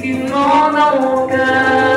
Qui demande à mon cœur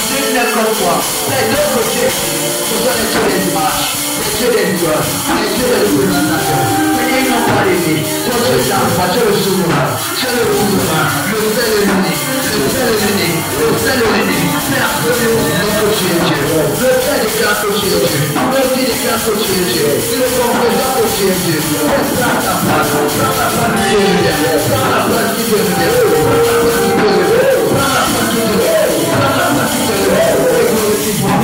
Nul n'est comme toi. Les deux côtés, vous donnez tous les images. Dieu des doigts, c'est Dieu de représentation. Seigneur, ils n'ont pas laissé. Toi, tu es l'enfant, tu es le souverain, tu es le souverain, le seul et l'unique, le seul et l'unique, le seul et l'unique. C'est la première que tu es Dieu. Le Père déclare que tu es Dieu. Le Fils déclare que tu es Dieu. Et le confesseur que tu es Dieu. Prends ta place, prends la place qui te revient, prends la place qui te revient, prends la place qui te revient, prends la place qui te revient, prends la place qui te revient.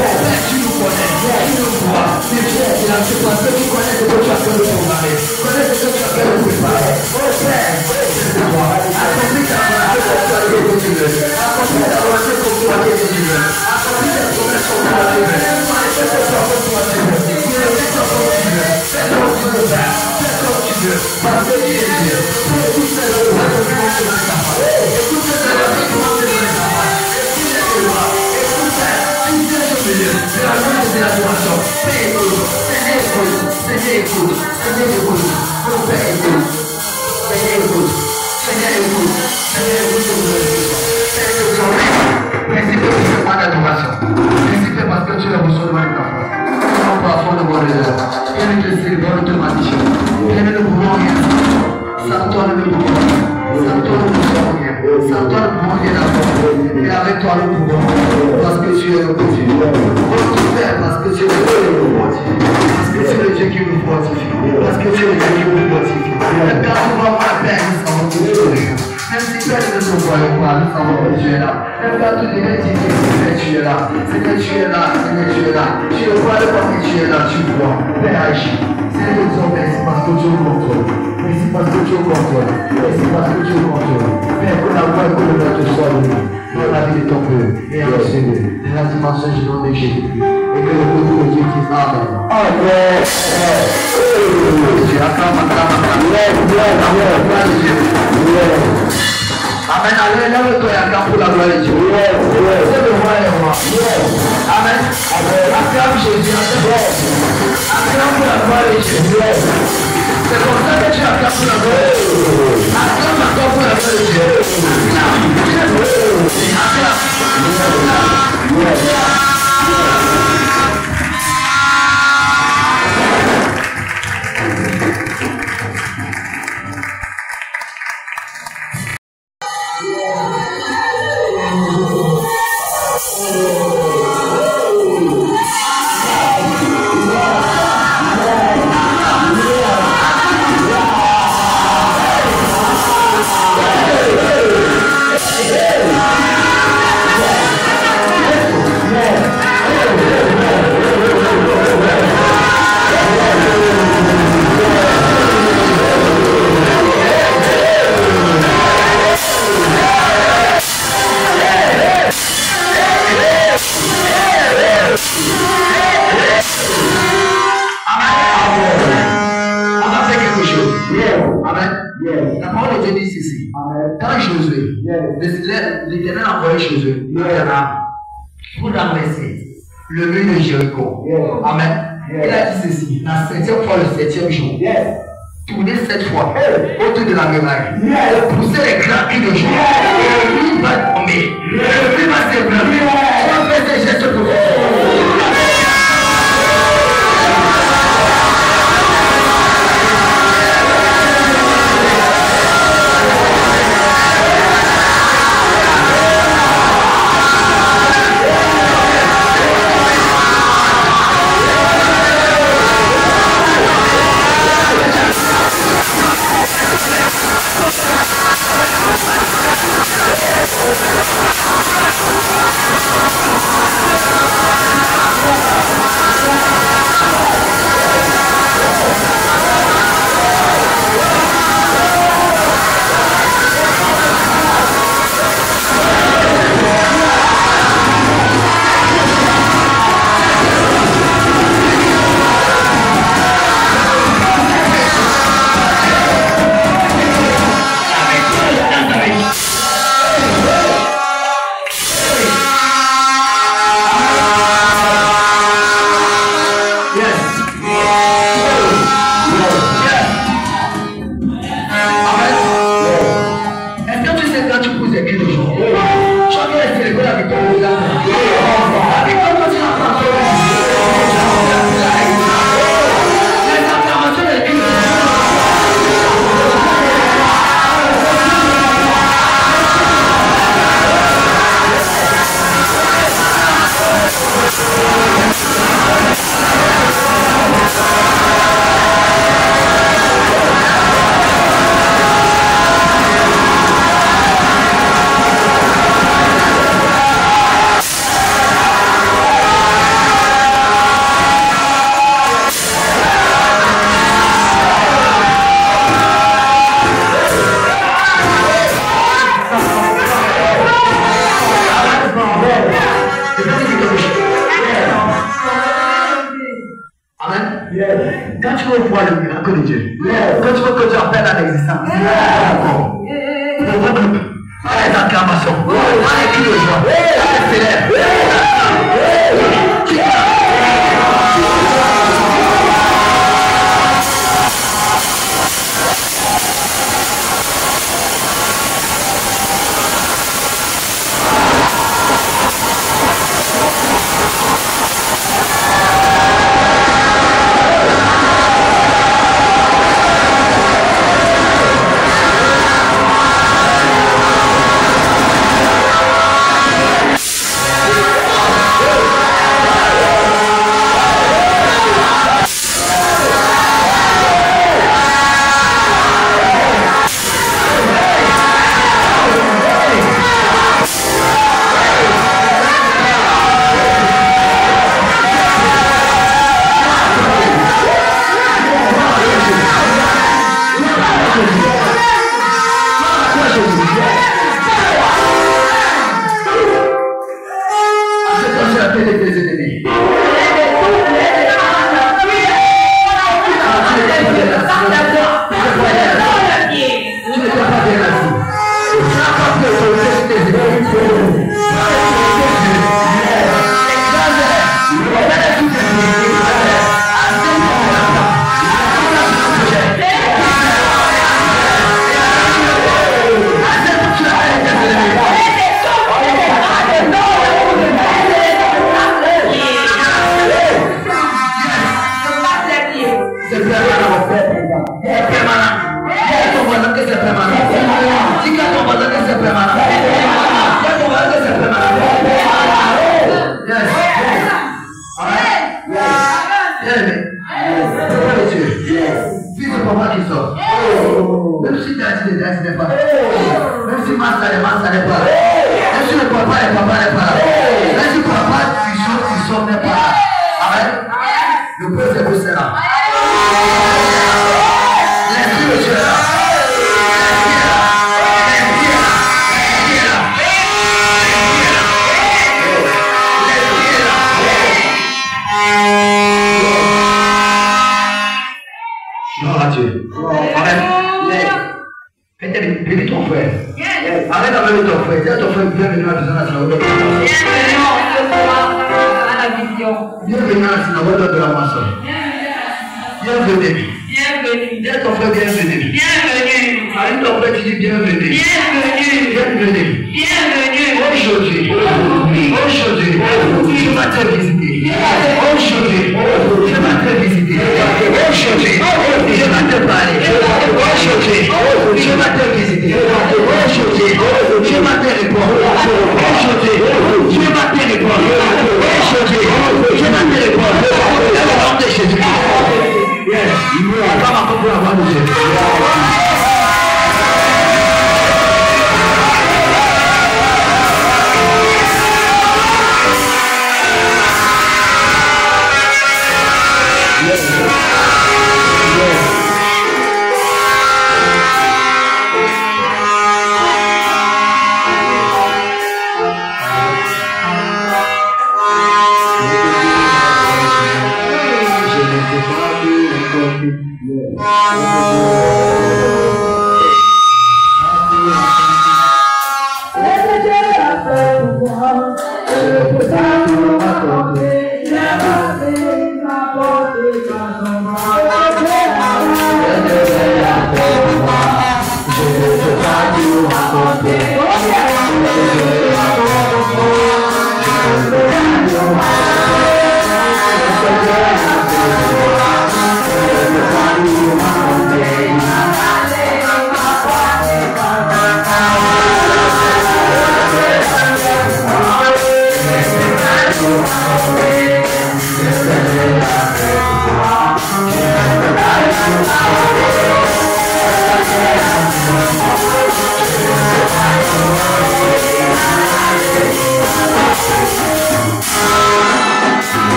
Et tu nous connais, tu nous vois. C'est là, c'est parce que tu connais ce que tu as fait de préparer. Connais ce que tu as fait de préparer. Oh Père, c'est toi. Accomplis ta volonté comme toi et que tu veux. Accomplis ta volonté comme toi et que tu veux. Accomplis ta promesse comme toi et que tu veux. Manifeste-toi comme toi et que tu veux. Manifeste-toi comme tu veux. Fais comme tu veux faire. Fais comme tu veux. Parce que tu es Dieu. Écoute ces lois qui vont te mettre en face. Écoute ces lois qui vont te mettre en face. Écoute ces lois. Écoute ça. Tu sais au milieu de la joie et de l'adoration. Fais écoute. Seigneur écoute. Seigneur écoute. Seigneur écoute. Mon Père écoute. Seigneur écoute. Seigneur écoute. Seigneur écoute. Merci pour ce moment d'adoration. Merci parce que tu es le recevoir de ta force. Nous pas fond de mon Dieu. Viens te célébrer, te magnifier. Viens ne pouvons rien. Sans toi nous ne pouvons rien. Sans toi nous ne pouvons rien. Sans toi nous ne pouvons rien avoir. Et avec toi nous pouvons. Parce que tu es le Dieu. Notre Père, parce que tu es le Dieu qui nous fortifie. Parce que tu es le Dieu qui nous fortifie. Parce que tu es le Dieu qui nous fortifie. Et quand tu vas voir Père, nous savons que tu es là. Même si Père ne se voit pas, nous savons que tu es là. Même quand tu devais dire que tu es là. C'est que tu es là, c'est que tu es là. Tu ne vois pas que tu es là, tu vois. Père agit. C'est que Dieu, merci parce que tu es au contrôle. Merci parce que tu es au contrôle. Merci parce que tu es au contrôle. Père, que la voix et que le maître soit de nous. Dans la vie de ton peuple et en Seigneur. Dans la dimension du nom de Jésus-Christ. Et que le peuple de Dieu dise Amen. Amen. Amen. Allez, lève-toi et acclame pour la gloire de Dieu. C'est le roi et roi. Amen. Acclame Jésus. Acclame pour la gloire de Dieu. C'est comme ça que tu acclames pour la gloire de Dieu. Acclame encore pour la gloire de Dieu. L'Éternel a envoyé Josué pour renverser le mur de Jéricho. Amen. Il a dit ceci, la 7e fois, le 7e jour. Tournez 7 fois autour de la muraille. Poussez les grands cris de joie. Et lui va tomber. Lui va s'ébranler. On va faire des gestes de foi. Oh, veux voir le miracle de Dieu, quand tu veux que Dieu appelle à l'existence, les acclamations, les cris de joie, les célèbres.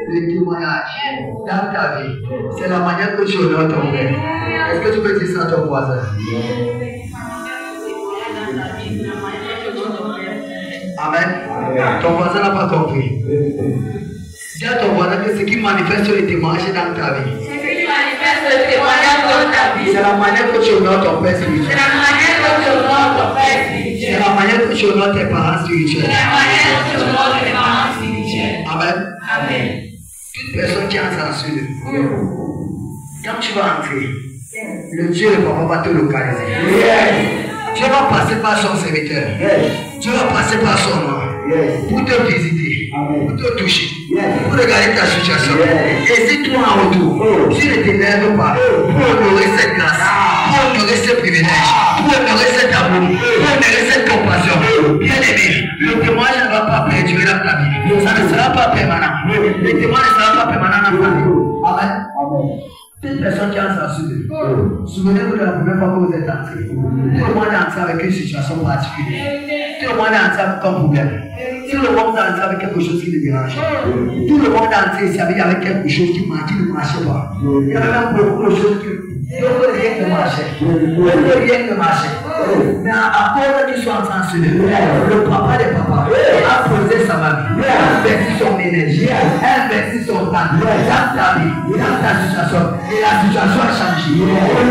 Le témoignage dans ta vie, c'est la manière que tu honores ton père. Est-ce que tu peux dire ça à ton voisin? Amen. Ton voisin n'a pas compris. Dis à ton voisin que ce qui manifeste le témoignage dans ta vie, c'est la manière que tu honores ton père spirituel. C'est la manière que tu honores tes parents spirituels. Amen. Amen. Toute personne qui entre en Dieu, quand tu vas entrer, le Dieu de papa va te localiser. Tu vas passer par son serviteur. Tu vas passer par son nom. Pour te visiter, pour te toucher, pour regarder ta situation. Et si toi en retour, tu ne t'énerves pas pour honorer cette grâce, pour honorer ce privilège, pour honorer cet amour, pour honorer cette compassion, bien aimé, le témoignage ne va pas perdurer dans ta vie. Ça ne sera pas permanent. Le témoignage ne sera pas permanent dans ta vie. Amen. Toute personne qui a sa soude, souvenez-vous de la première fois que vous êtes entré. Tout le monde est entré avec une situation particulière. Tout le monde est entré avec un problème. Tout le monde est entré avec quelque chose qui le dérange. Tout le monde est entré ici avec quelque chose qui ne marchait pas. Il y avait même beaucoup de choses qui rien ne marchait. Rien ne marchait. Mais à cause qu'ils sont en train de se lever, le papa des papas a posé sa main, a investi son énergie, a investi son temps dans ta vie, dans ta situation. Et la situation a changé.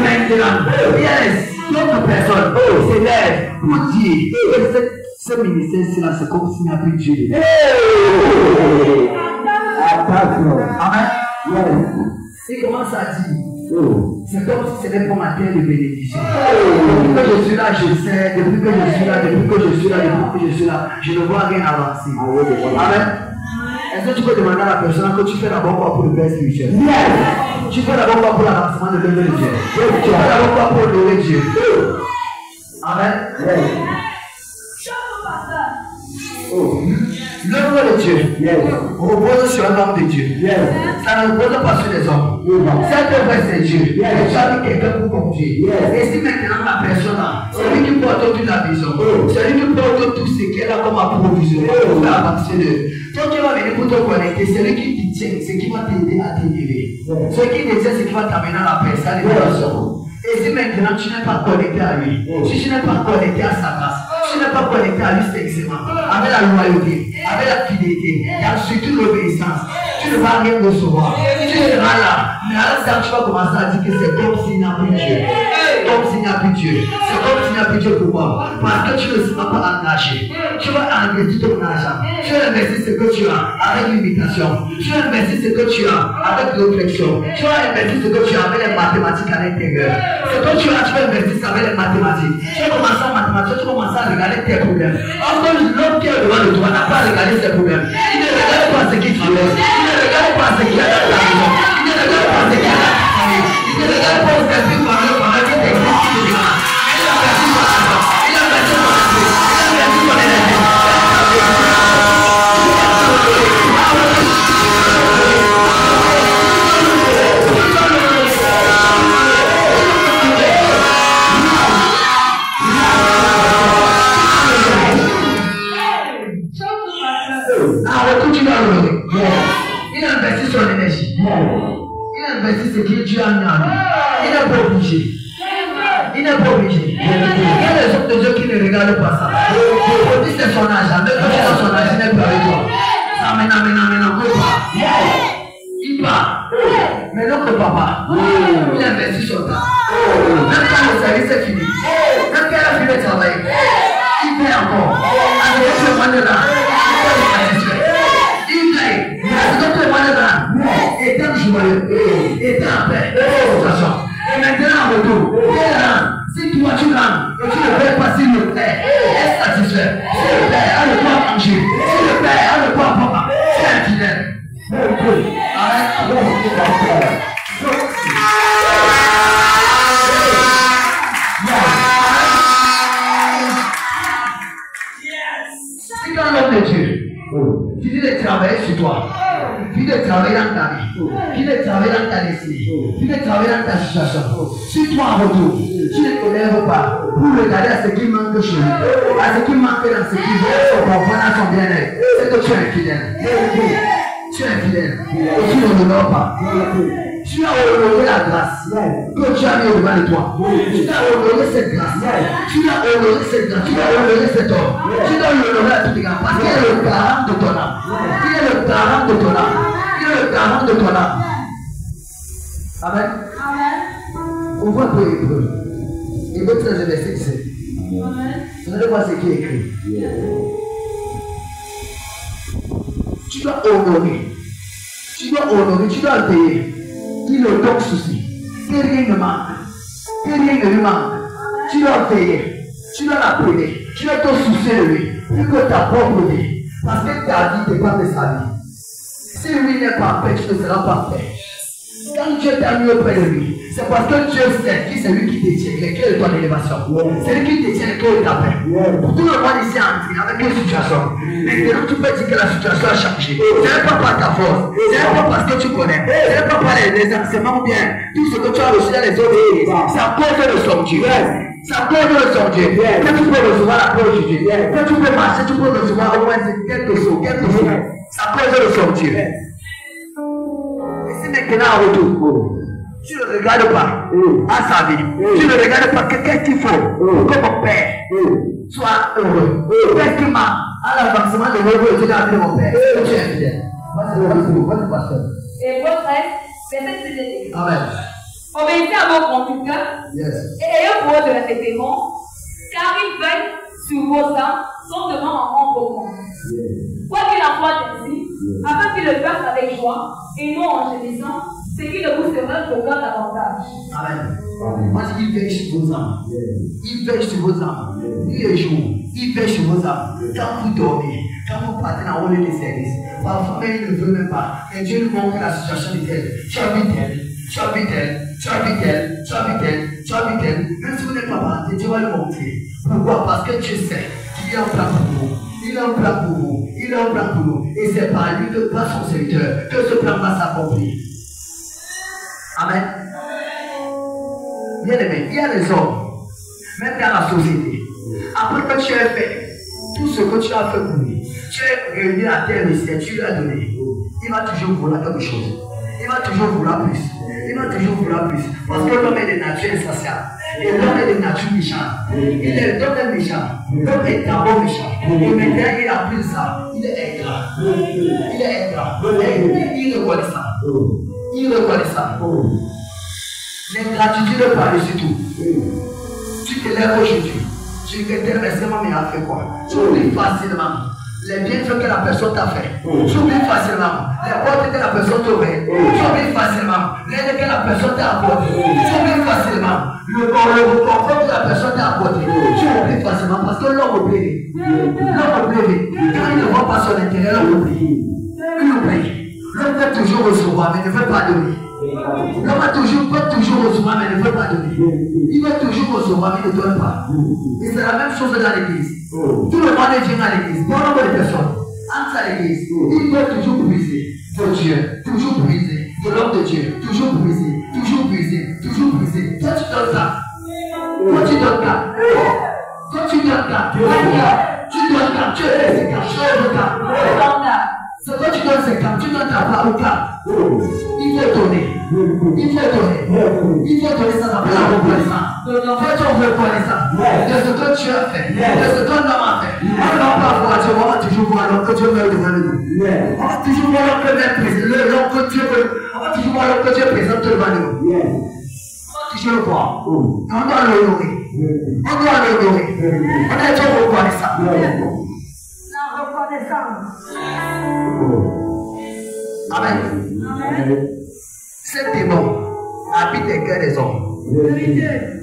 Maintenant, yes, d'autres personnes s'élèvent pour dire que ce ministère-là, c'est comme s'il n'y a plus de Dieu. Amen. Il commence à dire, c'est comme si c'était pour ma terre de bénédiction. Depuis que je suis là, je sais, depuis que je suis là, depuis que je suis là, depuis que je suis là, je ne vois rien avancer. Amen. Est-ce que tu peux demander à la personne que tu fais d'abord quoi pour le Père spirituel? Tu fais d'abord quoi pour l'avancement de l'œuvre de Dieu? Tu fais d'abord quoi pour honorer Dieu? Amen. L'œuvre de Dieu repose sur un homme de Dieu. Ça ne repose pas sur les hommes. Cette œuvre c'est Dieu. Tu as mis quelqu'un pour conduire. Et si maintenant la personne, celui qui porte toute la vision, celui qui porte tout ce qu'elle a comme approvision, pour faire avancer l'œuvre. Quand tu vas venir pour te connecter, c'est lui qui te tient, c'est qui va t'aider à t'élever. Celui qui te tient, c'est qui va t'amener à la personne, à l'élévation. Et si maintenant tu n'es pas connecté à lui, si tu n'es pas connecté à sa grâce, si tu n'es pas connecté à lui sexuellement, avec la loyauté, avec la fidélité, et surtout l'obéissance, tu ne vas rien recevoir. Tu seras là, mais à l'instant tu vas commencer à dire que c'est comme s'il n'y a plus Dieu. Comme s'il n'y a plus Dieu. C'est comme s'il n'y a plus Dieu pour moi. Parce que tu ne seras pas engagé. Tu vas investir ton argent. Tu vas investir ce que tu as avec l'imitation. Tu vas investir ce que tu as avec l'objection. Tu vas investir ce que tu as avec les mathématiques à l'intérieur. Ce que tu as, tu vas investir ça avec les mathématiques. Tu vas commencer en mathématiques, tu vas commencer à regarder tes problèmes. Or l'homme qui est devant de toi n'a pas regardé ses problèmes. Il ne regarde pas ce qui traverse. Il ne regarde pas ce qu'il y a dans ta maison. Il ne regarde pas ce qu'il y a dans ta famille. Il ne regarde pas ce qu'il y a dans ta vie. Il a investi son argent. Il a investi son esprit. Il a investi son énergie. Il a investi son énergie. Il a investi ce que Dieu a mis en lui. Il n'a pas obligé. Il n'est pas obligé. Il y a les autres de Dieu qui ne regardent pas ça. Il dit c'est son argent, mais quand il a son argent, il n'est pas avec toi. Ça maintenant, il part. Mais notre papa, il a investi son temps. Même quand le service est fini, même quand il a fini de travailler, il paye encore. Avec ce moyen-là, il paye. Avec ce moyen-là, étant joyeux, étant en paix, et maintenant en retour, si toi tu rentres et tu ne payes pas, si le père est satisfait, si le père a le droit à manger, si le père a le droit à papa, c'est un fidèle. Si dans l'homme de Dieu, tu dis de travailler sur toi, tu dis de travailler dans ta vie, tu dis de travailler dans ta destinée, tu dis de travailler dans ta situation. Si toi en retour, tu ne te lèves pas pour regarder à ce qui manque chez lui, à ce qui manque dans ce qui veut son confort, dans son bien-être, c'est que tu es infidèle. Tu es infidèle et tu ne l'honores pas. Tu as honoré la grâce que tu as mis au-devant de toi. Tu as honoré cette grâce. Tu as honoré cette grâce. Tu as honoré cet homme. Tu dois l'honorer à tout égard parce qu'il est le garant de ton âme. Il est le garant de ton âme. Il est le garant de ton âme. Amen. On voit pour Hébreu. Hébreu 13, verset 17. Vous allez voir ce qui est écrit. Tu dois honorer. Tu dois honorer. Tu dois payer. Il ne donne souci. Que rien ne manque. Que rien ne lui manque. Tu dois payer. Tu dois l'appeler. Tu dois te soucier de lui. Plus que ta propre vie. Parce que ta vie dépend de sa vie. Si lui n'est pas en paix, tu ne seras pas en paix. Quand Dieu t'a mis auprès de lui, c'est parce que Dieu sait qui c'est lui qui détient les clés de ton élévation. C'est lui qui détient les clés de ta paix. Pour tout le monde ici entré avec une situation. Maintenant tu peux dire que la situation a changé. Ce n'est pas par ta force. Ce n'est pas parce que tu connais. Ce n'est pas par les enseignements ou bien tout ce que tu as reçu dans les autres églises. C'est à cause de son Dieu. C'est à cause de son Dieu. Que tu peux recevoir la parole de Dieu. Que tu peux marcher, tu peux recevoir au moins quelque chose. C'est à cause de son Dieu. Et si maintenant en retour, tu ne regardes pas à sa vie, tu ne regardes pas qu'est-ce qu'il faut pour que mon père soit heureux. Qu'est-ce qui m'a à l'avancement de l'heureux, tu as appelé mon père. Tu es fidèle. Votre pasteur. Et votre verset 17. Amen. Obéissez à vos conducteurs et ayez pour eux de respectement, car ils veillent sur vos âmes sans demander en compte. Quoi qu'il en soit ainsi, afin qu'ils le fassent avec joie et non en gémissant, ce qui ne vous sera qu'aucun avantage. Amen. Moi, il veille sur vos âmes. Il veille sur vos âmes. Nuit et jour, il veille sur vos âmes. Quand vous dormez, quand vous partez dans le lieu de service, parfois il ne veut même pas. Et Dieu nous montre la situation de tel. Tu habites elle, tu habites elle, tu habites elle, tu habites elle, tu habites elle. Même si vous n'êtes pas parti, Dieu va le montrer. Pourquoi? Parce que tu sais qu'il y a un plan pour vous. Il a un plan pour vous. Il a un plan pour nous. Et c'est par lui que par son serviteur que ce plan va s'accomplir. Amen. Bien aimé, il y a des hommes, même dans la société, après que tu as fait tout ce que tu as fait pour lui, tu as réuni la terre et ciel, tu lui as donné, il va toujours vouloir quelque chose. Il va toujours vouloir plus. Il va toujours vouloir plus. Parce que l'homme est de nature insatiable. Et l'homme est de nature méchante. L'homme est méchant. L'homme est d'abord méchant. Et maintenant il a pris ça. Il est ingrat. Il est ingrat. Il reconnaît ça. Il reconnaît ça. L'ingratitude par-dessus tout. Tu te lèves aujourd'hui. Tu te remercies, mais il a fait quoi? Tu oublies facilement les bienfaits que la personne t'a fait. Tu oublies facilement les portes que la personne t'a ouvert. Tu oublies facilement l'aide que la personne t'a apporté. Tu oublies facilement le confort que la personne t'a apporté. Tu oublies facilement parce que l'homme oublie. L'homme oublie. Quand il ne voit pas son intérêt, l'homme oublie. Il oublie. L'homme veut toujours recevoir, mais ne veut pas donner. L'homme peut toujours recevoir, mais ne veut pas donner. Il veut toujours recevoir, mais ne donne pas. Et c'est la même chose dans l'église. Tout le monde vient à l'église. Bon nombre de personnes entrent à l'église. Ils veulent toujours briser de Dieu, toujours briser de l'homme de Dieu, toujours briser, toujours briser, toujours briser. Toi tu donnes ça. Toi tu donnes ça. Toi tu donnes ça. Tu donnes ça. Tu es les cas. Tu es le cas. C'est toi tu donnes 50, tu donnes ta part au cas. Il veut donner. Il faut donner. Il faut donner ça dans la reconnaissance. Fais-toi reconnaissance de ce que tu as fait, de ce que l'homme a fait. On ne va pas voir Dieu, on va toujours voir l'homme que Dieu met devant nous. On va toujours voir l'homme que Dieu présente devant nous. On va toujours le voir. On doit l'honorer. On doit l'honorer. On est toujours reconnaissant. La reconnaissance. Amen. Cet démon habite le cœur des hommes.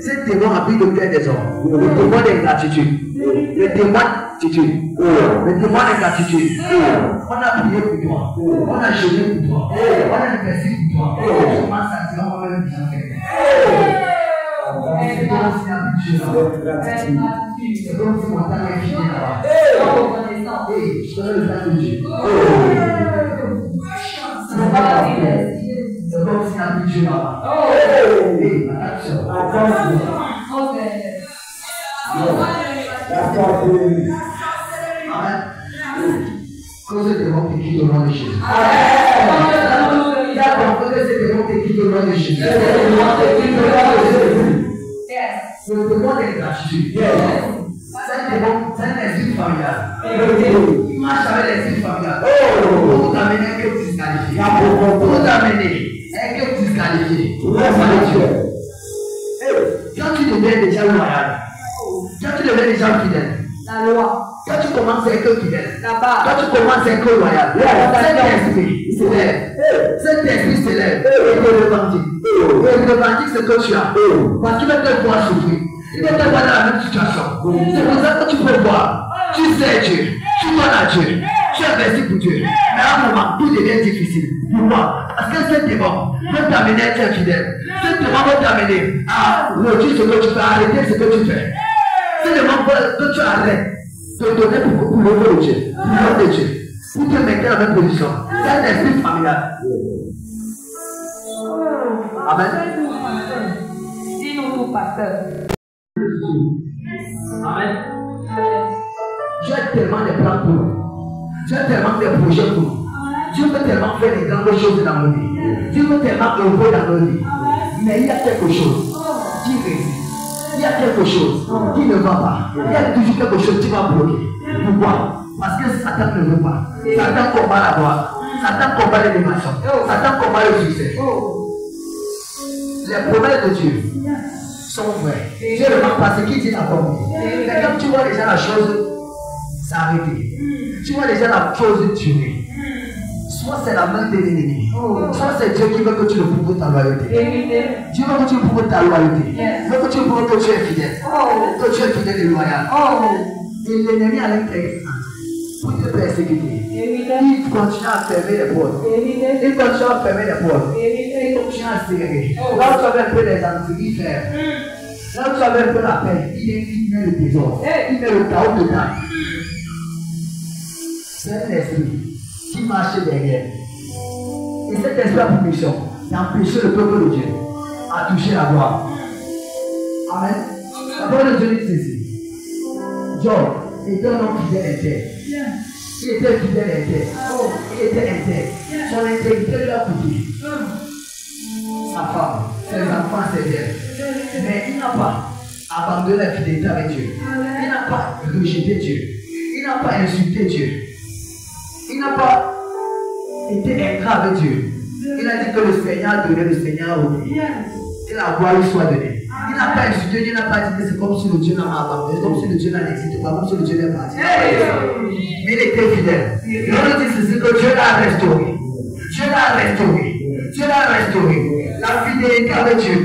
Cet démon habite le cœur des hommes. Le démon d'ingratitude. Le démon d'ingratitude. Le démon d'ingratitude. On a prié pour toi. On a jeûné pour toi. On a remercié pour toi. Je commence à dire, on va même bien faire. C'est comme si on t'avait fini là-bas. Je connais le plan de Dieu. C'est comme si on Dieu là-bas. Amen. Cause des démons qui quittent le nom de Jésus. D'accord, cause des démons qui quittent le nom de Jésus. Le démon d'ingratitude. C'est un esprit familial. Il marche avec l'esprit familial. Pour t'amener un que disqualifié. Pour t'amener un que disqualifié. Quand tu deviens déjà loyal, quand tu deviens déjà fidèle, la loi. Quand tu commences à être fidèle, quand tu commences à être loyal, cet esprit s'élève. Cet esprit s'élève et te revendique. Et revendique ce que tu as. Parce qu'il va te voir souffrir. Il va te voir dans la même situation. C'est pour ça que tu peux voir. Tu sais Dieu. Tu donnes à Dieu. Tu investis pour Dieu. Mais à un moment, tout devient difficile. Pourquoi? Parce que ce démon peut t'amener à être fidèle. Ce démon peut t'amener à redire ce que tu fais, à arrêter ce que tu fais. Ce démon veut que tu arrêtes de donner pour le nom de Dieu, pour le nom de Dieu, pour te mettre dans la même position. C'est un esprit familial. Amen. Dis-nous tout, pasteur. Amen. Dieu a tellement de plans pour nous. Dieu a tellement de projets pour nous. Dieu veut tellement faire des grandes choses dans nos vies. Dieu veut tellement œuvrer dans nos vies. Mais il y a quelque chose qui résiste. Il y a quelque chose qui ne va pas. Il y a toujours quelque chose qui va bloquer. Pourquoi? Parce que Satan ne veut pas. Satan combat la gloire. Satan combat l'élévation. Satan combat le succès. Les promesses de Dieu sont vraies. Dieu ne manque pas ce qu'il dit encore. Mais quand tu vois déjà la chose s'arrêter, tu vois déjà la chose durer. Soit c'est la main de l'ennemi, soit c'est Dieu qui veut que tu le prouves ta loyauté. Dieu veut que tu prouves ta loyauté. Il veut que tu prouves que tu es fidèle. Que tu es fidèle et loyal. Et l'ennemi a l'intérêt pour te persécuter. Il continue à fermer les portes. Il continue à fermer les portes. Il continue à serrer. Là où tu avais un peu les années, il ferme. Là où tu avais un peu la paix, il met le désordre. Il met le chaos dedans. C'est un esprit qui marche derrière. Et cet esprit a pour mission d'empêcher le peuple de Dieu à toucher la gloire. Amen. La parole de Dieu dit ceci. Job était un homme fidèle intègre. Il était fidèle intègre. Il était intègre. Son intégrité lui a coûté sa femme, ses enfants, ses biens. Mais il n'a pas abandonné la fidélité avec Dieu. Il n'a pas rejeté Dieu. Il n'a pas insulté Dieu. Il n'a pas été ingrat avec Dieu. Il a dit que le Seigneur a donné, le Seigneur a ôté. Que la gloire lui soit donnée. Il n'a pas insulté, il n'a pas dit que c'est comme si le Dieu n'a pas abandonné, comme si le Dieu n'existe pas, comme si le Dieu n'est pas parti. Mais il était fidèle. Et on dit ceci que Dieu l'a restauré. Dieu l'a restauré. Dieu l'a restauré. La fidélité avec Dieu.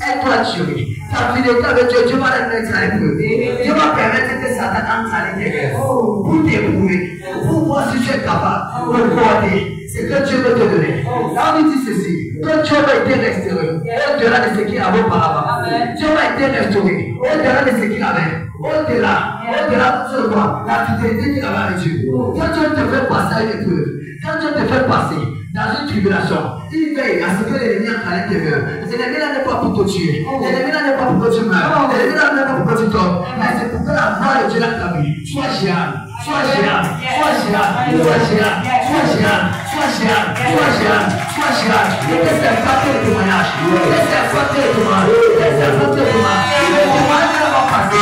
Aide-toi Dieu. Ta fidélité avec Dieu, Dieu va la mettre à l'épreuve. Dieu va permettre que Satan entre à l'intérieur pour t'éprouver, pour voir si tu es capable de porter ce que Dieu veut te donner. Là, on dit ceci, que Dieu va être restauré au-delà de ce qu'il avait auparavant. Dieu va être restauré au-delà de ce qu'il avait. Au-delà de ce droit, la fidélité qu'il avait avec Dieu. Quand Dieu te fait passer à l'épreuve, quand Dieu te fait passer dans une tribulation, il veille à ce que l'ennemi entre à l'intérieur. L'ennemi n'est pas pour te tuer. L'ennemi n'est pas pour que tu meurs. L'ennemi n'est pas pour que tu tombes. Mais c'est pour que la gloire de Dieu dans ta vie soit géante, Sois géant. Sois géant. Sois géant. Sois géant. Sois géant. Sois géant. Sois géant. Laisse-les flatter le témoignage. Laisse-les flatter le témoignage. Laisse-les flatter le témoignage. Le témoignage va passer.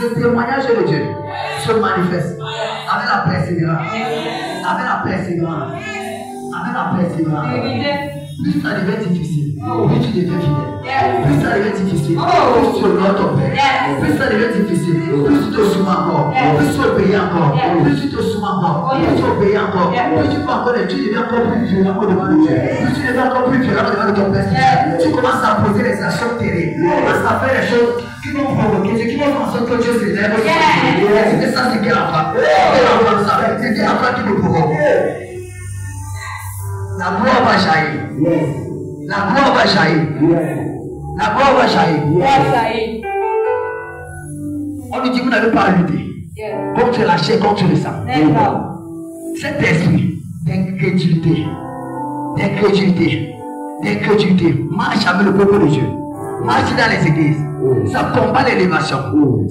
Le témoignage de Dieu se manifeste avec la persévérance. Avec la persévérance. Avec la persévérance. Plus ça devient difficile, plus tu deviens fidèle. Plus ça devient difficile, plus tu honores ton père. Plus ça devient difficile, plus tu te soumets encore. Plus tu obéis encore. Plus tu te soumets encore. Plus tu obéis encore. Plus tu fais encore, tu deviens encore plus violent devant le Dieu. Plus tu deviens encore plus violent devant ton père. Tu commences à poser les actions terribles. Tu commences à faire les choses qui vont provoquer, qui vont faire en sorte que Dieu se lève. C'est ça, c'est quel enfant. C'est quel enfant qui nous provoque. La gloire va jaillir. La gloire va jaillir. La gloire va jaillir. On lui dit, vous n'avez pas à lutter contre la chair, contre le sang. Cet esprit d'incrédulité marche avec le peuple de Dieu. Marche dans les églises. Ça combat l'élévation.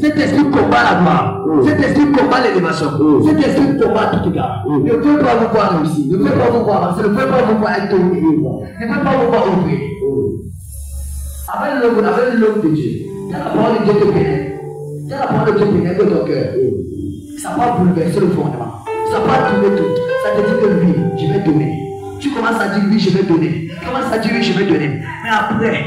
Cet esprit combat la gloire. Cet esprit combat l'élévation. Cet esprit combat tout égard. Ne peut pas vous voir réussir. Ne peut pas vous voir avancer. Ne peut pas vous voir être dominé. Ne peut pas vous voir ouvrir. Avec l'homme de Dieu, quand la parole de Dieu te pénètre, quand la parole de Dieu pénètre ton cœur, ça va bouleverser le fondement. Ça va tourner tout. Ça te dit que oui, je vais donner. Tu commences à dire oui, je vais donner. Tu commences à dire oui, je vais donner. Mais après,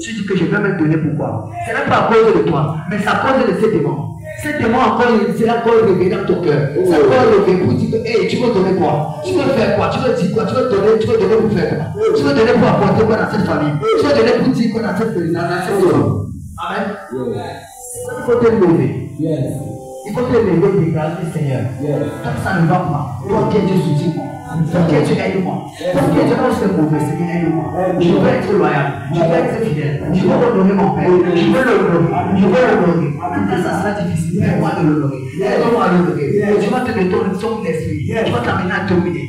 tu dis que je vais me donner pourquoi? Ce n'est pas à cause de toi, mais c'est à cause de ces démons. Ces démons encore, c'est encore réveillé dans ton cœur. C'est encore réveillé pour dire que hey, tu veux donner quoi? Tu veux faire quoi? Tu veux dire quoi? Tu veux donner pour faire quoi? Tu veux donner pour apporter quoi dans cette famille? Tu veux donner pour dire quoi dans cette famille? Amen. Il faut te lever. Il faut te lever et déclarer Seigneur. Quand ça ne va pas, toi qui es Dieu soutient-moi. Toi qui es Dieu aide-moi. Toi qui es Dieu non c'est mauvais, Seigneur aide-moi. Je veux être loyal. Je veux être fidèle. Je veux redonner mon père. Je veux l'honorer. Je veux l'honorer. Quand ça sera difficile, aide-moi de l'honorer. Aide-moi à l'honorer. Tu vas te détourner de son esprit. Tu vas t'amener à dominer.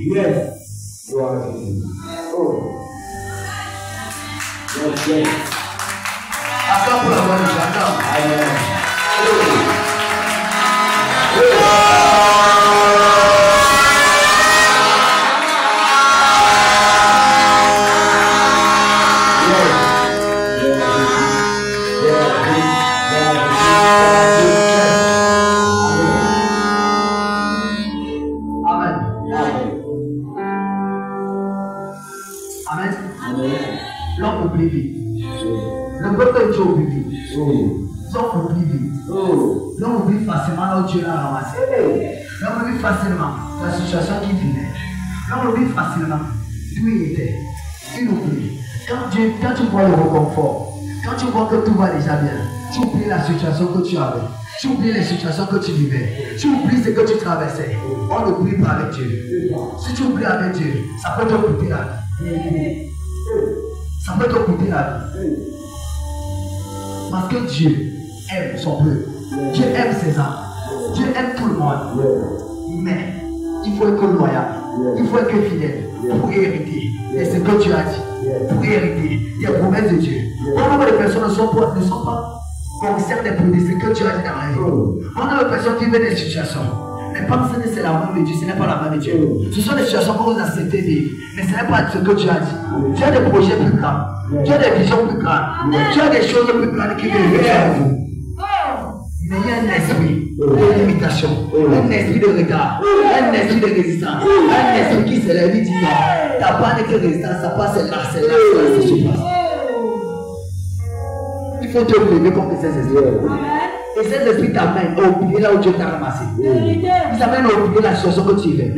Encore pour la bonne chose. Encore. L'homme oublie vite. Le peuple de Dieu oublie vite. L'homme oublie vite. L'homme oublie facilement là où Dieu l'a ramassé. L'homme oublie facilement la situation qui vivait. L'homme oublie facilement d'où il était. Il oublie. Quand tu vois le réconfort, quand tu vois que tout va déjà bien, tu oublies la situation que tu avais. Tu oublies les situations que tu vivais. Tu oublies ce que tu traversais. On n'oublie pas avec Dieu. Si tu oublies avec Dieu, ça peut te coûter la vie. Ça peut te coûter la vie. Parce que Dieu aime son peuple. Dieu aime ses âmes. Dieu aime tout le monde. Mais il faut être loyal. Il faut être fidèle pour hériter. Et ce que Dieu a dit. Pour hériter des promesses de Dieu. Combien de personnes ne sont pas concernées pour ce que Dieu a dit dans la vie? Combien de personnes qui vivent des situations? Mais pas que c'est la main de Dieu, ce n'est pas la main de Dieu. Ce sont des situations que vous acceptez vivre, mais ce n'est pas ce que Dieu a dit. Dieu a des projets plus grands, Dieu a des visions plus grandes, Dieu a des choses plus grandes qui viennent vers vous. Mais il y a un esprit de limitation, un esprit de retard, un esprit de résistance, un esprit qui se lève et dit non, t'as pas de résistance, ça passe, c'est là, c'est là, c'est se passe. Il faut te lever contre ces esprits. Et ces esprits t'amènent à oublier là où Dieu t'a ramassé. Ils t'amènent à oublier la situation que tu vivais.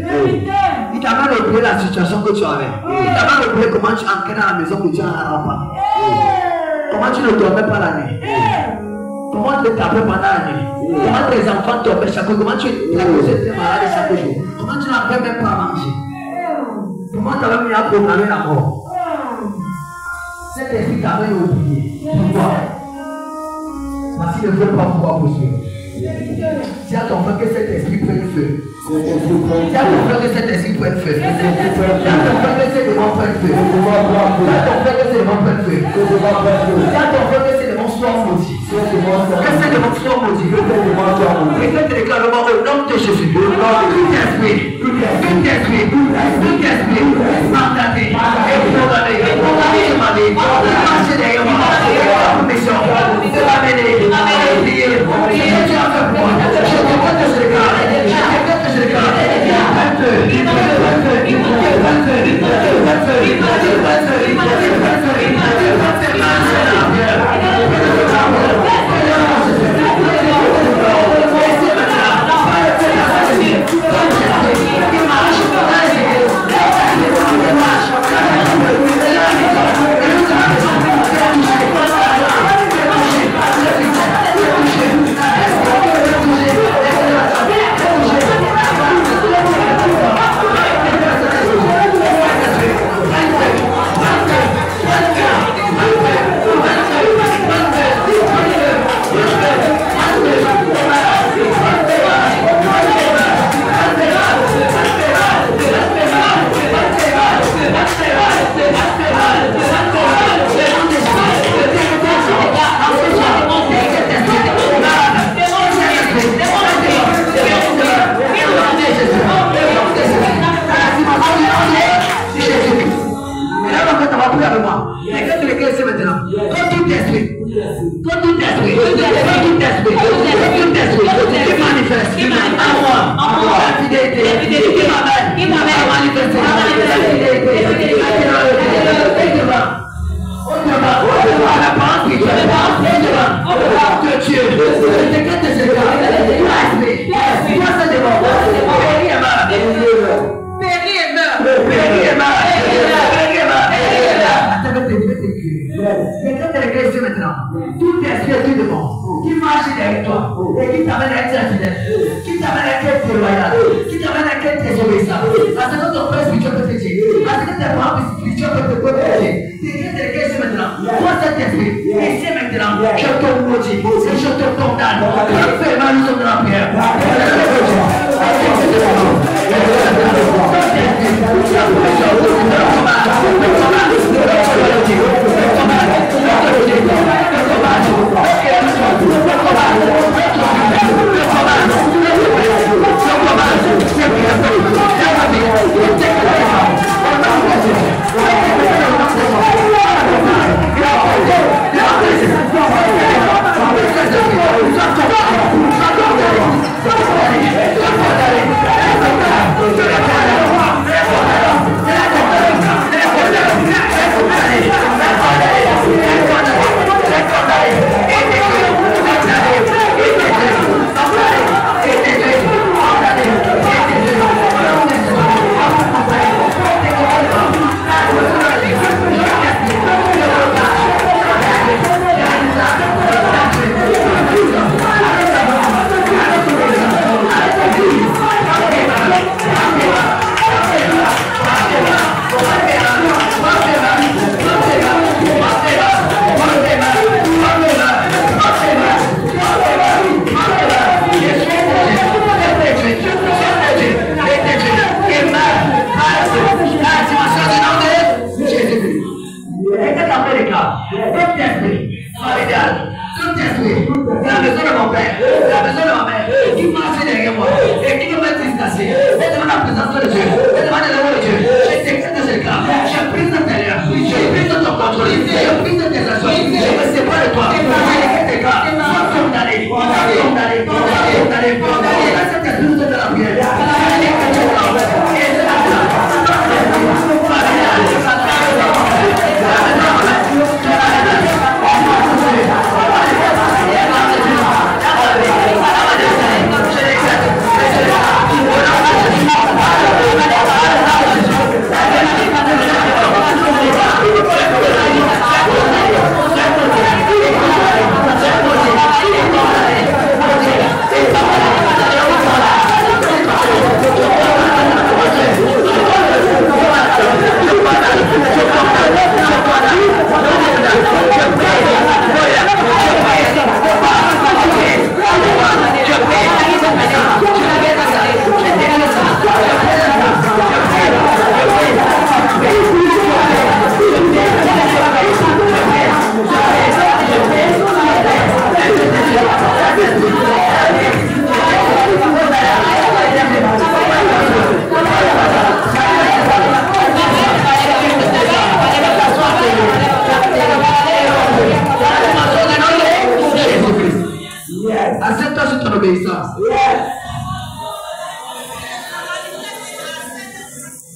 Ils t'amènent à oublier la situation que tu avais. Ils t'amènent à oublier comment tu entrais dans la maison que Dieu a remplie. Comment tu ne dormais pas la nuit. Comment tu te tapais pendant la nuit. Comment tes enfants tombaient chaque jour. Comment tu étais malade chaque jour. Comment tu n'avais même pas à manger. Comment tu avais mis à programmer la mort. Cet esprit t'amène à oublier. Pourquoi? Parce qu'il ne veut pas pouvoir poursuivre. Il Dis à ton frère que cet esprit prenne feu. Dis à ton frère que cet esprit prenne feu. Dis à ton frère que ces démons prennent feu. Dis à ton frère que ces démons prennent feu. Dis à ton frère que ces démons soient maudits. Que ces démons soient maudits. Et que tu déclares le mot au nom de Jésus. Tout esprit, mandaté, condamné, demandé, marcher derrière moi, mission, de l'amener, prier, tu as fait pour moi, je te demande de ce gars,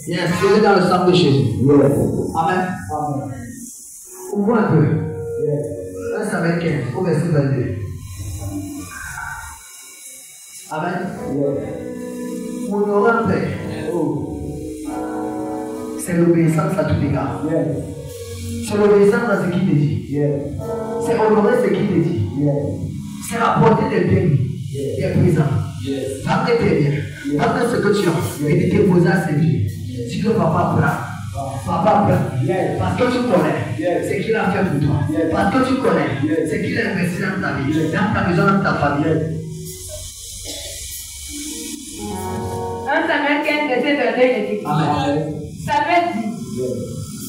Yes, c'est dans le sang de Jésus. Amen. On voit un peu. 1 Samuel 15, au verset 22. Amen. Mon oral père, c'est l'obéissance à tout égard. C'est l'obéissance à ce qu'il te dit. C'est honorer ce qu'il te dit. C'est rapporter des biens et présents. Ramener tes biens. Ramener ce que tu as et de te poser à ses pieds. Si que papa prend. Papa prend. Parce que tu connais ce qu'il a fait pour toi. Parce que tu connais ce qu'il a investi dans ta vie, dans ta maison, dans ta famille. 1 Samuel 15, verset 22, il dit. Samuel dit.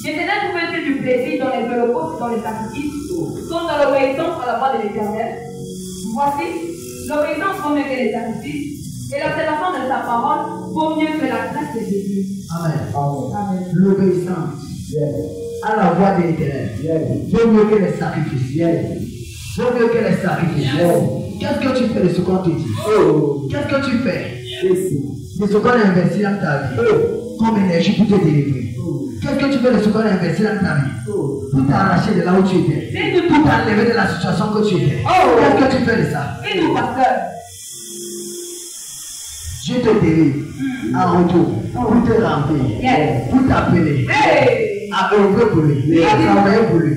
Maintenant, trouves-tu du plaisir dans les holocaustes, dans les sacrifices, sont dans l'obéissance à la voix de l'Éternel. Voici, l'obéissance vaut mieux que les sacrifices, et l'observation de sa parole vaut mieux que la grâce de Jésus. Amen. L'obéissance à la voix de l'Éternel vaut mieux que les sacrifices. Vaut mieux que les sacrifices. Qu'est-ce que tu fais de ce qu'on te dit? Qu'est-ce que tu fais de ce qu'on a investi dans ta vie comme énergie pour te délivrer? Qu'est-ce que tu fais de ce qu'on a investi dans ta vie pour t'arracher de là où tu étais, pour t'enlever de la situation que tu étais? Qu'est-ce que tu fais de ça? Je te délivre en retour pour te remplir, pour t'appeler à œuvrer pour lui, à travailler pour lui.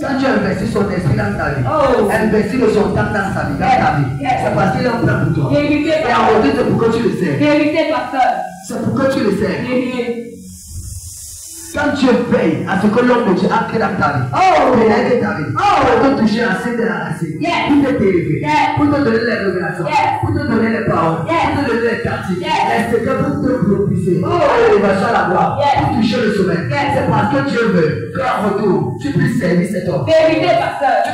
Quand tu investis son esprit dans ta vie, investis de son temps dans sa vie, dans ta vie, c'est parce qu'il est en plan pour toi. Et en retour, c'est pour que tu le sais. C'est pour que tu le sais. Quand tu veilles à ce que l'homme de Dieu a créé dans ta vie, pénétrer ta vie, pour te toucher à cette de la racine, pour te délivrer, pour te donner les révélations, pour te donner les paroles, pour te donner les quartiers, les secrets pour te propulser, l'élévation à la gloire, pour toucher le sommet. C'est parce que Dieu veut qu'en retour, tu puisses servir cet homme. Tu